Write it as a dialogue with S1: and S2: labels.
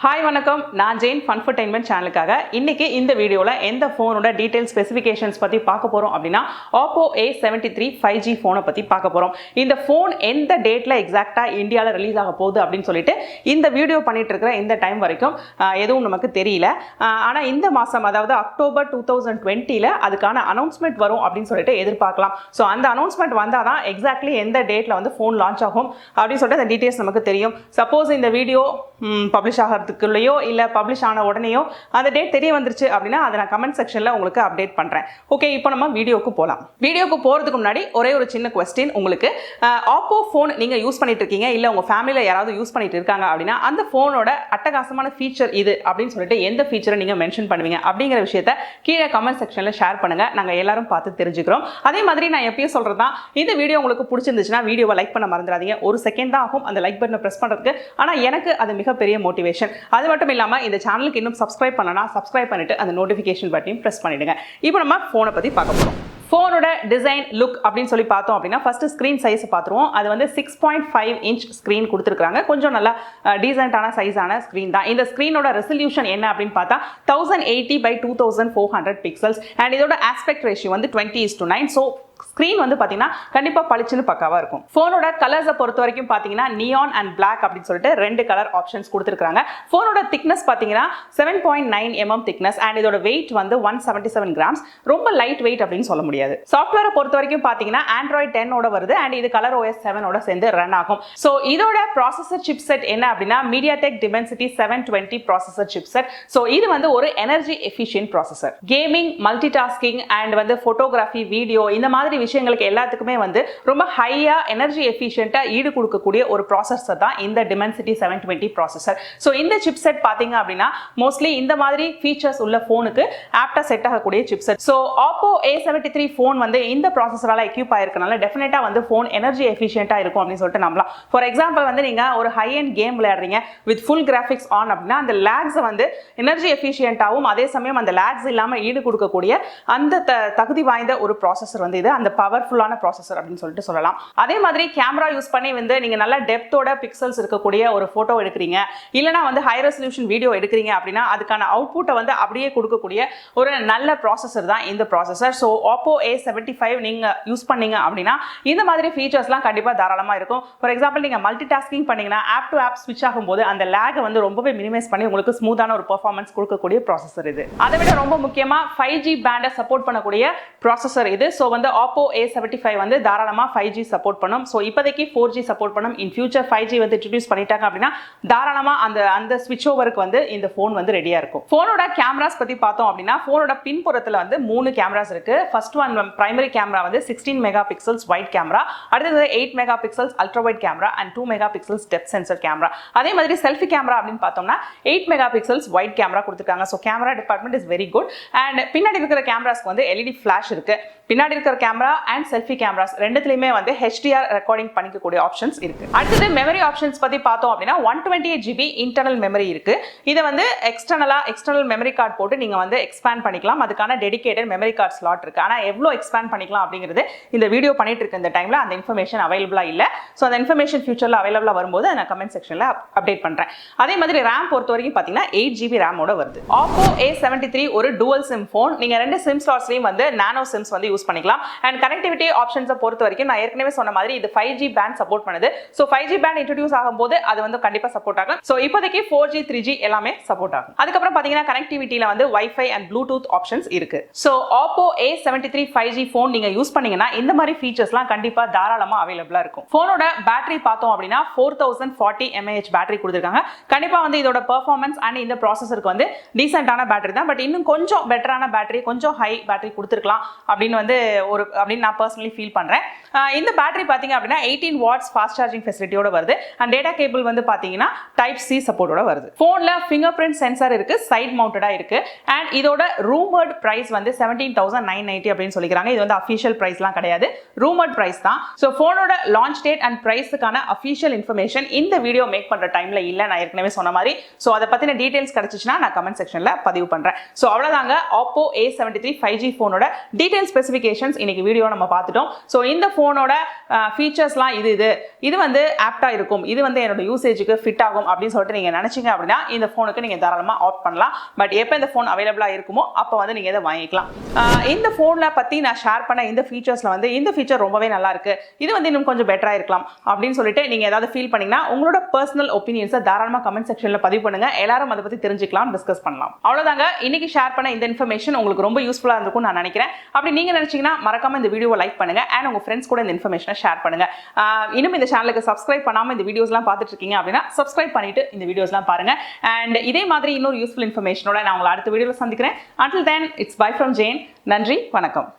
S1: Hi வணக்கம் நான் ஜெயின் ஃபன்ஃபர்டைன்மெண்ட் சேனலுக்காக இன்னைக்கு இந்த வீடியோல எந்த ஃபோனோட டீடைல் ஸ்பெசிஃபிகேஷன்ஸ் பத்தி பார்க்க போறோம் அப்படினா Oppo A73 5G ஃபோனை பத்தி பார்க்க போறோம். இந்த ஃபோன் எந்த டேட்ல எக்ஸாக்ட்டா இந்தியால ரிலீஸ் ஆக போகுது அப்படினு சொல்லிட்டு இந்த வீடியோ பண்ணிட்டு இருக்கிற இந்த டைம் வரைக்கும் எதுவும் நமக்கு தெரியல. ஆனா இந்த மாசம் அதாவது அக்டோபர் 2020ல அதுக்கான அனௌன்ஸ்மென்ட் வரும் அப்படினு சொல்லிட்டு எதிர்பார்க்கலாம். சோ அந்த அனௌன்ஸ்மென்ட் வந்தாதான் எக்ஸாக்ட்லி எந்த டேட்ல வந்து ஃபோன் லான்ச் ஆகும் அப்படி சொல்லிட்டு அந்த டீடைல்ஸ் நமக்கு தெரியும். சப்போஸ் இந்த வீடியோ பப்ளிஷ் ஆகிறதுக்குள்ளேயோ இல்லை பப்ளிஷ் ஆன உடனேயோ அந்த டேட் தெரிய வந்துருச்சு அப்படின்னா அதை நான் கமெண்ட் செக்ஷனில் உங்களுக்கு அப்டேட் பண்ணுறேன். ஓகே, இப்போ நம்ம வீடியோக்கு போகலாம். வீடியோக்கு போகிறதுக்கு முன்னாடி ஒரே ஒரு சின்ன கொஸ்டின் உங்களுக்கு. ஆப்போ ஃபோன் நீங்கள் யூஸ் பண்ணிட்டு இருக்கீங்க இல்லை உங்கள் ஃபேமிலியில் யாராவது யூஸ் பண்ணிட்டு இருக்காங்க அப்படின்னா அந்த ஃபோனோட அட்டகாசமான ஃபீச்சர் இது அப்படின்னு சொல்லிட்டு எந்த ஃபீச்சரை நீங்கள் மென்ஷன் பண்ணுவீங்க அப்படிங்கிற விஷயத்த கீழே கமெண்ட் செக்ஷனில் ஷேர் பண்ணுங்கள். நாங்கள் எல்லாரும் பார்த்து தெரிஞ்சுக்கிறோம். அதே மாதிரி நான் எப்பயும் சொல்கிறது தான், இந்த வீடியோ உங்களுக்கு பிடிச்சிருந்துச்சுன்னா வீடியோவை லைக் பண்ண மறந்துடாதீங்க. ஒரு செகண்ட் தான் ஆகும் அந்த லைக் பட்டனை ப்ரெஸ் பண்ணுறதுக்கு. ஆனால் எனக்கு அது மிகப்பெரிய மோட்டிவேஷன். அது மட்டும் இல்லாமல் இந்த சேனலுக்கு இன்னும் சப்ஸ்கிரைப் பண்ணனா சப்ஸ்கிரைப் பண்ணிட்டு அந்த நோட்டிஃபிகேஷன் பட்டனையும் ப்ரெஸ் பண்ணிடுங்க. இப்போ நம்ம ஃபோனை பற்றி பார்க்க போகிறோம். ஃபோனோட டிசைன் லுக் அப்படின்னு சொல்லி பார்த்தோம் அப்படின்னா ஃபர்ஸ்ட் ஸ்க்ரீன் சைஸ் பார்த்துருவோம். அது வந்து 6.5 இன்ச் ஸ்க்ரீன் கொடுத்துருக்காங்க. கொஞ்சம் நல்லா டீசென்டான சைஸான ஸ்க்ரீன் தான். இந்த ஸ்க்ரீனோட ரெசல்யூஷன் என்ன அப்படின்னு பார்த்தா 1080 by 2400 பிக்சல்ஸ் அண்ட் இதோட ஆஸ்பெக்ட் ரேஷியோ வந்து 20:9. ஸோ ஸ்க்ரீன் வந்து பார்த்தீங்கன்னா கண்டிப்பாக பளிச்சுன்னு பக்காவாக இருக்கும். ஃபோனோட கலர்ஸை பொறுத்த வரைக்கும் பார்த்தீங்கன்னா நியான் அண்ட் பிளாக் அப்படின்னு சொல்லிட்டு ரெண்டு கலர் ஆப்ஷன்ஸ் கொடுத்துருக்காங்க. ஃபோனோட திக்னஸ் பார்த்தீங்கன்னா 7.9 mm திக்னஸ் அண்ட் இதோட வெயிட் வந்து 177 grams. ரொம்ப லைட் வெயிட் அப்படின்னு சொல்ல முடியாது. சாஃப்ட்வேரை பொறுத்த வரைக்கும் பார்த்தீங்கன்னா Android 10 வருது அண்ட் இது கலர் OS 7 சேர்ந்து ரன் ஆகும். ஸோ இதோட ப்ராசஸர் சிப் செட் என்ன அப்படின்னா MediaTek Dimensity 720 processor chip set. So இது வந்து ஒரு energy efficient processor. Gaming, multi tasking and வந்து ஃபோட்டோகிராஃபி, வீடியோ இந்த மாதிரி விஷயங்களுக்கு எல்லாத்துக்குமே வந்து ரொம்ப ஹையா எனர்ஜி எஃபிஷியன்ட்டா ஈடு கொடுக்கக்கூடிய ஒரு ப்ராசஸர் தான் இந்த Dimensity 720 ப்ராசஸர். ஸோ இந்த சிப்செட் பார்த்தீங்க அப்படின்னா மோஸ்ட்லி இந்த மாதிரி ஃபீச்சர்ஸ் உள்ள ஃபோனுக்கு ஆப்டா செட் ஆகக்கூடிய chipset. So Oppo A73 phone வந்து இந்த ப்ராசஸரால எக்யூப் ஆயிருக்கனால டெஃபினட்டா வந்து ஃபோன் எனர்ஜி எஃபிஷியன்ட்டா இருக்கும் அப்படின்னு சொல்லிட்டு நம்பலாம். ஃபார் எக்ஸாம்பிள் வந்து நீங்க ஒரு ஹை எண்ட் கேம் விளையாடுறீங்க வித் ஃபுல் கிராஃபிக்ஸ் ஆன் அப்படின்னா அந்த லேக்ஸை வந்து எனர்ஜி எஃபிஷியன்ட்டாகவும் அதே சமயம் அந்த லேக்ஸ் இல்லாமல் ஈடு கொடுக்கக்கூடிய அந்த தகுதி வாய்ந்த ஒரு ப்ராசஸர் வந்து இது அந்த பவர்ஃபுல்லான ப்ராசஸர் அப்படின்னு சொல்லிட்டு சொல்லலாம். அதே மாதிரி கேமரா யூஸ் பண்ணி வந்து நீங்க நல்ல டெப்த்தோட பிக்சல்ஸ் இருக்கக்கூடிய ஒரு போட்டோ எடுக்கிறீங்க இல்லனா வந்து ஹை ரெசல்யூஷன் வீடியோ எடுக்கிறீங்க அப்படின்னா அதுக்கான அவுட்புட்டை வந்து அப்படியே கொடுக்கக்கூடிய ஒரு நல்ல ப்ராசஸர் தான் இந்த ப்ராசஸர். ஸோ Oppo A75 நீங்க யூஸ் பண்ணீங்க அப்படின்னா இந்த மாதிரி ஃபீச்சர்ஸ்லாம் கண்டிப்பாக தாராளமாக இருக்கும். ஃபார் எக்ஸாம்பிள் நீங்க மல்டி டாஸ்கிங் பண்ணீங்கன்னா ஆப் டு ஆப் ஸ்விட்ச் ஆகும்போது அந்த லேகை வந்து ரொம்பவே மினிமைஸ் பண்ணி உங்களுக்கு ஸ்மூத்தான ஒரு பெர்ஃபார்மன்ஸ் கொடுக்கக்கூடிய ப்ராசஸர் இது. அதை விட ரொம்ப முக்கியமா 5G பேண்டை சப்போர்ட் பண்ணக்கூடிய ப்ராசஸர் இது. ஸோ வந்து Oppo A75 வந்து தாராளமா 5G சப்போர்ட் பண்ணும். சோ இப்போதைக்கு 4G சப்போர்ட் பண்ணும். இன் ஃபியூச்சர் 5G வந்து இன்ட்ரோ듀ஸ் பண்ணிட்டாங்க அப்படின்னா தாராளமா அந்த ஸ்விட்ச் ஓவருக்கு வந்து இந்த ஃபோன் வந்து ரெடியா இருக்கும். ஃபோனோட கேமராஸ் பத்தி பார்த்தோம் அப்படின்னா ஃபோனோட பின்புறத்துல வந்து 3 கேமராஸ் இருக்கு. ஃபர்ஸ்ட் ஒன் பிரைமரி கேமரா வந்து 16 மெகா பிக்சல்ஸ் வைட் கேமரா, அடுத்தது 8 mega pixels ultra wide camera and 2 mega pixels depth sensor camera. அதே மாதிரி செல்ஃபி கேமரா அப்படின்னு பார்த்தோம்னா 8 மெகா பிக்சல்ஸ் வைட் கேமரா கொடுத்துருக்காங்க. So camera department is very good. And பின்னாடி இருக்கிற கேமராஸ்க்கு வந்து LED ஃபிளாஷ் இருக்கு. பின்னாடி இருக்கிற கேமரா அண்ட் செல்ஃபி கேமராஸ் ரெண்டுத்துலயுமே வந்து HDR ரெக்கார்டிங் பண்ணிக்கக்கூடிய ஆப்ஷன்ஸ் இருக்கு. அடுத்தது மெமரி ஆப்ஷன்ஸ் பத்தி பார்த்தோம் அப்படின்னா 128 GB இன்டர்னல் மெமரி இருக்கு. இதை வந்து எக்ஸ்டர்னல் மெமரி கார்டு போட்டு நீங்க வந்து எக்ஸ்பேண்ட் பண்ணிக்கலாம். அதுக்கான டெடிகேட்டட் மெமரி கார்டு ஸ்லாட் இருக்கு. ஆனா எவ்வளவு எக்ஸ்பேண்ட் பண்ணிக்கலாம் அப்படிங்கிறது இந்த வீடியோ பண்ணிட்டு இருக்க இந்த டைம்ல அந்த இன்ஃபர்மேஷன் அவைலபிளா இல்ல. ஸோ அந்த இன்ஃபர்மேஷன் ஃபியூச்சர்ல அவைலபிளா வரும்போது நான் கமெண்ட் செக்ஷன்ல அப்டேட் பண்றேன். அதே மாதிரி RAM பொறுத்த வரைக்கும் பாத்தீங்கன்னா 8 GB RAM ஓட வருது. Oppo A73 ஒரு டூவல் சிம் போன். நீங்க ரெண்டு சிம் ஸ்லாட்ஸ்லயும் வந்து நானோ சிம்ஸ் வந்து யூஸ் பண்ணிக்கலாம். அண்ட் கனெக்டிவிட்டி ஆப்ஷன்ஸை பொறுத்த வரைக்கும் நான் ஏற்கனவே சொன்ன மாதிரி இது 5G பேண்ட் சப்போர்ட் பண்ணுது. ஸோ 5G பேண்ட் இன்ட்ரோடியூஸ் ஆகும்போது அது வந்து கண்டிப்பா சப்போர்ட் ஆகும். ஸோ இப்போதைக்கு 4G 3G எல்லாமே சப்போர்ட் ஆகும். அதுக்கப்புறம் பாத்தீங்கன்னா கனெக்டிவிட்டியில வந்து வைஃபை அண்ட் ப்ளூடூத் ஆப்ஷன்ஸ் இருக்கு. So Oppo A73 5G phone நீங்க யூஸ் பண்ணீங்கன்னா இந்த மாதிரி ஃபீச்சர்ஸ்லாம் கண்டிப்பா தாராளமா அவைலபிளா இருக்கும். ஃபோனோட பேட்டரி பார்த்தோம் அப்படின்னா 4040 mAh பேட்டரி கொடுத்துருக்காங்க. கண்டிப்பா வந்து இதோட பெர்ஃபார்மன்ஸ் அண்ட் இந்த ப்ராசஸருக்கு வந்து டீசென்டான பேட்டரி தான். பட் இன்னும் கொஞ்சம் பெட்டரான பேட்டரி, கொஞ்சம் ஹை பேட்டரி கொடுத்துருக்கலாம் அப்படின்னு வந்து அப்படின்னு நான் பர்சனலி ஃபீல் பண்றேன். இந்த பேட்டரி பாத்தீங்க அப்படின்னா 18 watts ஃபாஸ்ட் சார்ஜிங் ஃபெசிலிட்டியோட வருது. அண்ட் டேட்டா கேபிள் வந்து பாத்தீங்கன்னா டைப் C சப்போர்ட்டோட வருது. போன்ல ஃபிங்கர் பிரிண்ட் சென்சார் இருக்கு, சைட் மவுண்டடா இருக்கு. அண்ட் இதோட ரூமர்ட் பிரைஸ் வந்து 17,990 அப்படின்னு சொல்லிக்கிறாங்க. இது வந்து அஃபிஷியல் பிரைஸ்லாம் கிடையாது, ரூமர்ட் பிரைஸ் தான். ஸோ போனோட லான்ச் டேட் அண்ட் பிரைஸுக்கான அஃபிஷியல் இன்ஃபர்மேஷன் இந்த வீடியோ மேக் பண்ற டைம்ல இல்ல, நான் ஏற்கனவே சொன்ன மாதிரி. ஸோ அதை பத்தின டீடைல்ஸ் கிடைச்சிச்சுன்னா நான் கமெண்ட் செக்ஷன்ல பதிவு பண்றேன். ஸோ அவ்வளவுதாங்க Oppo A73 5G போனோட டீடைல் ஸ்பெசிஃபிகேஷன்ஸ் இன்னைக்கு இன்னைக்கு வீடியோ நம்ம பார்த்துட்டோம். ஸோ இந்த ஃபோனோட ஃபீச்சர்ஸ்லாம் இது வந்து ஆப்டாக இருக்கும், இது வந்து என்னோட யூசேஜுக்கு ஃபிட் ஆகும் அப்படின்னு சொல்லிட்டு நீங்கள் நினச்சிங்க அப்படின்னா இந்த ஃபோனுக்கு நீங்கள் தாராளமாக ஆப்ட் பண்ணலாம். பட் எப்போ இந்த ஃபோன் அவைலபிளாக இருக்குமோ அப்போ வந்து நீங்கள் இதை வாங்கிக்கலாம். இந்த ஃபோனில் பற்றி நான் ஷேர் பண்ண இந்த ஃபீச்சர்ஸில் வந்து இந்த ஃபீச்சர் ரொம்பவே நல்லா இருக்கு, இது வந்து இன்னும் கொஞ்சம் பெட்டராக இருக்கலாம் அப்படின்னு சொல்லிட்டு நீங்கள் ஏதாவது ஃபீல் பண்ணீங்கன்னா உங்களோட பர்சனல் ஒப்பீனியன்ஸை தாராளமாக கமெண்ட் செக்ஷனில் பதிவு பண்ணுங்க. எல்லாரும் அதை பற்றி தெரிஞ்சுக்கலாம், டிஸ்கஸ் பண்ணலாம். அவ்வளோதாங்க, இன்னைக்கு ஷேர் பண்ண இந்த இன்ஃபர்மேஷன் உங்களுக்கு ரொம்ப யூஸ்ஃபுல்லாக இருக்கும் நான் நினைக்கிறேன். அப்படி நீங்கள் நினைச்சீங்கன்னா மறக்காம இந்த வீடியோவை லைக் பண்ணுங்க அண்ட் உங்க ஃப்ரெண்ட்ஸ் கூட இந்த இன்ஃபர்மேஷனை ஷேர் பண்ணுங்க. இன்னும் இந்த சேனலுக்கு சப்ஸ்கிரைப் பண்ணாமல் இந்த வீடியோஸ்லாம் பார்த்துட்டு இருக்கீங்க அப்படின்னா சப்ஸ்கிரைப் பண்ணிட்டு இந்த வீடியோஸ்லாம் பாருங்க. அண்ட் இதே மாதிரி இன்னொரு யூஸ்ஃபுல் இன்ஃபர்மேஷனோட நான் உங்களை அடுத்த வீடியோவில் சந்திக்கிறேன். Until then, it's bye from Jane. நன்றி, வணக்கம்.